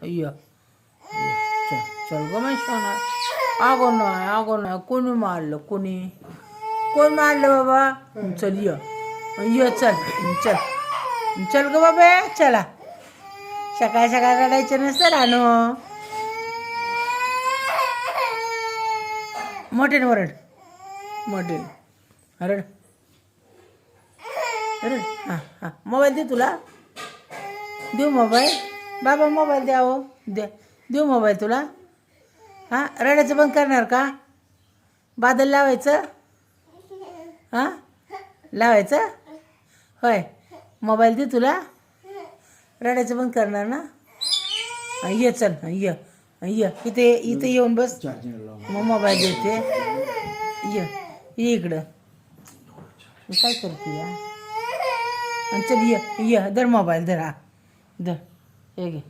ये चल चल ग माय सोना. अगो नाही कोणी मारलं कोण मारलं बाबा. चल ये चल चल चल ग बाबा चला. सकाळ सकाळ रडायचं नसतं रानो. मोठ्याने वरड मोठे रड रड. हां हां मोबाईल दे तुला देऊ मोबाईल. बाबा मोबाईल द्या हो देऊ मोबाईल तुला. हां रडायचं बंद करणार का. बादल लावायचं. हां लावायचं होय. मोबाईल दे तुला. रडायचं बंद करणार ना. ये चल ये इथे येऊन बस. मग मोबाईल देते. ये इकडं काय करते या. आणि चल ये धर मोबाईल धर. हा धर हे घे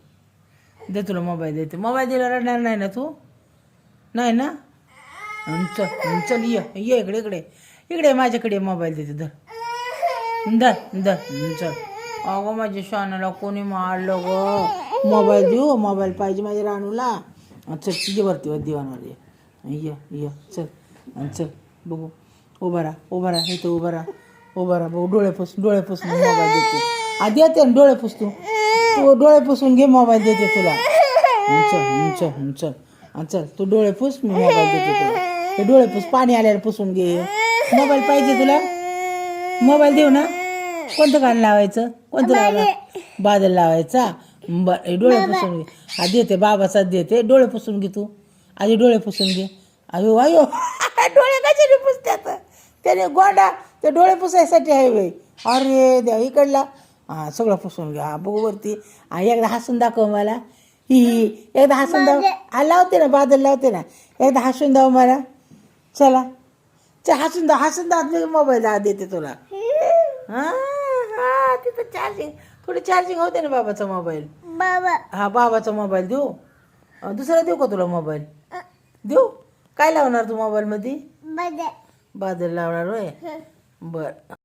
दे तुला मोबाईल देते. मोबाईल दिला रडणार नाही ना तू. नाही ना. चल ये इकडे माझ्याकडे मोबाईल देते. धर चल. अगं माझ्या शानाला कोणी मारलं ग. मोबाईल देऊ. मोबाईल पाहिजे माझ्या राणूला. चल तुझ्या वरती दिवाणवर ये चल बघू. उभा राहा इथं उभा राहा बघू. डोळे पुसून मोबाईल देते. आधी येते ना डोळे पुस. तू डोळे पुसून घे मोबाईल देते तुला. चल तू डोळे पुस मी मोबाईल देते तुला. ते डोळे पुस पाणी आल्याला पुसून घे. मोबाईल पाहिजे तुला. मोबाईल देऊ ना. कोणतं गाणं लावायचं. कोणतं लावलं. बादल लावायचा. डोळे पुसून घे. आधी येते बाबाचा देते. डोळे पुसून घे तू. आधी डोळे पुसून घे. अयो डोळे कशाने पुसतात. त्याने गोंडा ते डोळे पुसायसाठी आहे बाई. अरे द्या इकडला. हां सगळं पुसून घ्या. बघू वरती. एकदा हसून दाखव मला. ही एकदा हसून दाव. हा लावते ना बादल लावते ना. एकदा हसून दाव मला. चला हसून दाव मी मोबाईल देते तुला. हां तिथं थोडी चार्जिंग होते ना बाबाचा मोबाईल. हा बाबाचा मोबाईल देऊ. दुसरा देऊ का तुला मोबाईल. देऊ. काय लावणार तू मोबाईलमध्ये. बादल लावणार होय. बरं